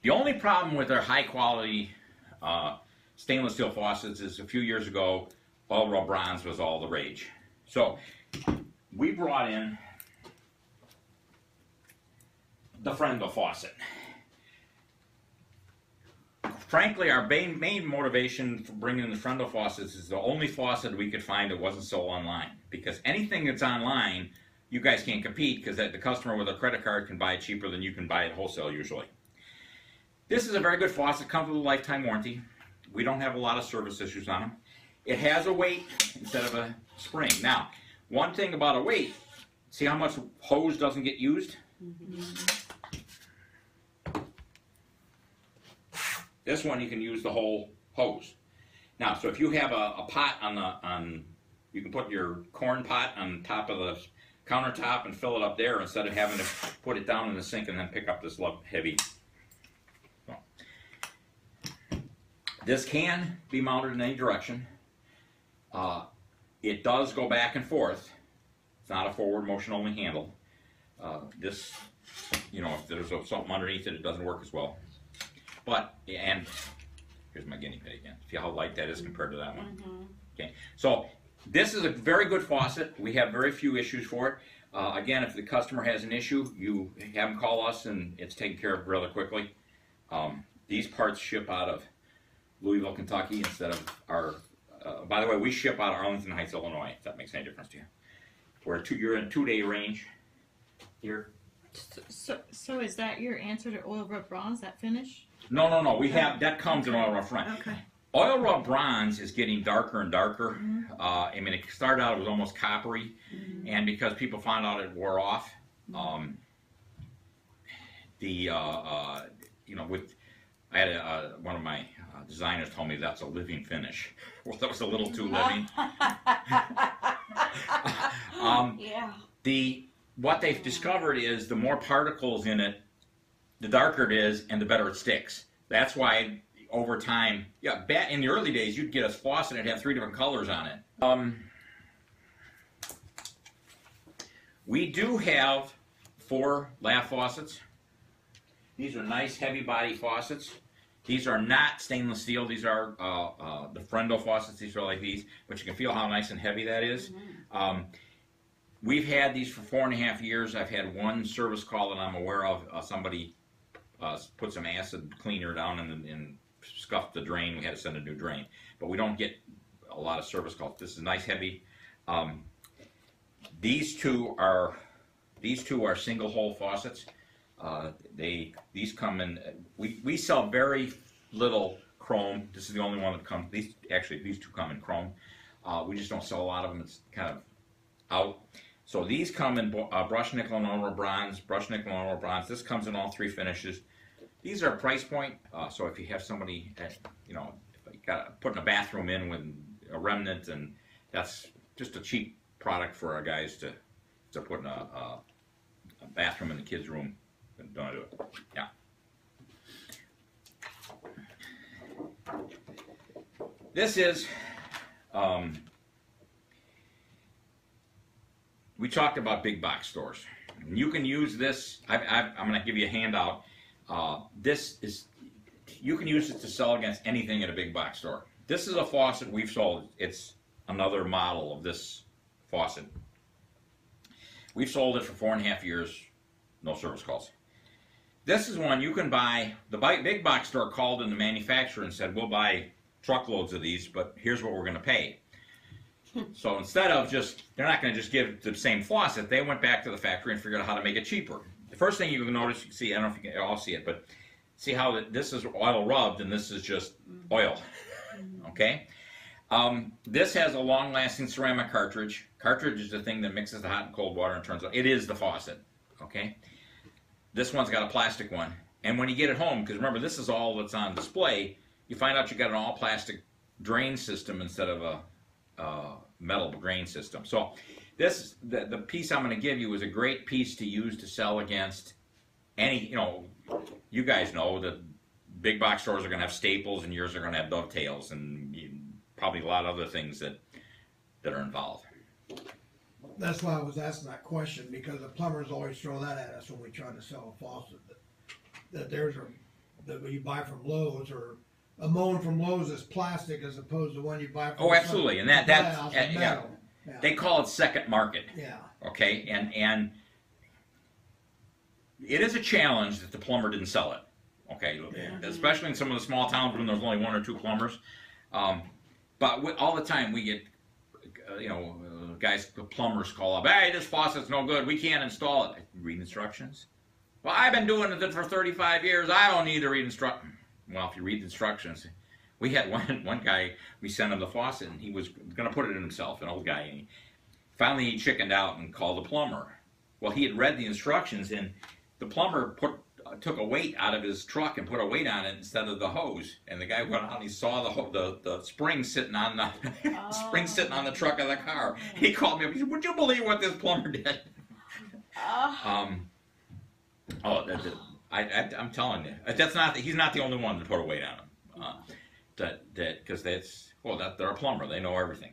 The only problem with our high quality stainless steel faucets is a few years ago, oil rub bronze was all the rage. So we brought in the Freendo faucet. Frankly, our main motivation for bringing in the Freendo faucets is the only faucet we could find that wasn't sold online. Because anything that's online, you guys can't compete because the customer with a credit card can buy it cheaper than you can buy it wholesale usually. This is a very good faucet, comes with a lifetime warranty. We don't have a lot of service issues on them. It has a weight instead of a spring. Now, one thing about a weight, see how much hose doesn't get used? This one you can use the whole hose. Now, so if you have a pot you can put your corn pot on top of the countertop and fill it up there instead of having to put it down in the sink and then pick up this heavy. This can be mounted in any direction. It does go back and forth. It's not a forward motion only handle. This, you know, if there's something underneath it, it doesn't work as well. But, and here's my guinea pig again. See how light that is compared to that one? Okay, so this is a very good faucet. We have very few issues for it. Again, if the customer has an issue, you have them call us and it's taken care of rather quickly. These parts ship out of Louisville, Kentucky instead of our, by the way, we ship out of Arlington Heights, Illinois, if that makes any difference to you. You're in a 2-day range here. So is that your answer to oil rub bronze, that finish? No. We have, that comes in oil rub bronze. Okay. Oil rub bronze is getting darker and darker. I mean, it started out, it was almost coppery, and because people found out it wore off, you know, I had one of my designers told me that's a living finish. Well, that was a little too living. Yeah. What they've discovered is the more particles in it, the darker it is, and the better it sticks. That's why over time, yeah, in the early days, you'd get a faucet and it'd have 3 different colors on it. We do have 4 lav faucets. These are nice heavy body faucets. These are not stainless steel. These are the Freendo faucets. These are like these, but you can feel how nice and heavy that is. We've had these for 4.5 years. I've had one service call that I'm aware of. Somebody put some acid cleaner down and scuffed the drain. We had to send a new drain. But we don't get a lot of service calls. This is nice heavy. These two are single hole faucets. These come in. We sell very little chrome. This is the only one that comes. These two come in chrome. We just don't sell a lot of them. It's kind of out. So these come in brushed nickel and oil rub bronze, brushed nickel and oil rub bronze. This comes in all 3 finishes. These are price point. So if you have somebody that, you know, putting a bathroom in with a remnant, and that's just a cheap product for our guys to put in a bathroom in the kids' room. Don't do it. Yeah. This is. We talked about big box stores. You can use this. I'm going to give you a handout. You can use it to sell against anything at a big box store. This is a faucet we've sold. It's another model of this faucet. We've sold it for 4.5 years. No service calls. This is one you can buy. The big box store called in the manufacturer and said, we'll buy truckloads of these, but here's what we're going to pay. So instead of they're not going to just give the same faucet, they went back to the factory and figured out how to make it cheaper. The first thing you can notice, you see, I don't know if you can all see it, but see how this is oil rubbed and this is just oil. Okay? This has a long-lasting ceramic cartridge. Cartridge is the thing that mixes the hot and cold water and turns on. It is the faucet. Okay? This one's got a plastic one. And when you get it home, because remember, this is all that's on display, you find out you got an all-plastic drain system instead of a metal drain system. So the piece I'm going to give you is a great piece to use to sell against any, you guys know that big box stores are going to have staples and yours are going to have dovetails and probably a lot of other things that are involved. That's why I was asking that question, because the plumbers always throw that at us when we try to sell a faucet, that theirs are that you buy from Lowe's, or a mown from Lowe's is plastic as opposed to one you buy from. Oh, absolutely, and that's glass or metal. Yeah. they call it second market. Yeah. Okay, and it is a challenge that the plumber didn't sell it. Okay, especially in some of the small towns when there's only one or two plumbers. But all the time we get, guys, plumbers call up, hey, this faucet's no good, we can't install it. Read instructions? Well, I've been doing it for 35 years, I don't need to read instructions. Well, if you read the instructions, we had one guy, we sent him the faucet, and he was going to put it in himself, an old guy, and finally he chickened out and called the plumber. Well, he had read the instructions, and the plumber took a weight out of his truck and put a weight on it instead of the hose. And the guy went out and he saw the spring sitting on the spring sitting on the truck of the car. He called me up. He said, "Would you believe what this plumber did?" I'm telling you, that's not. He's not the only one to put a weight on him. Because they're a plumber. They know everything.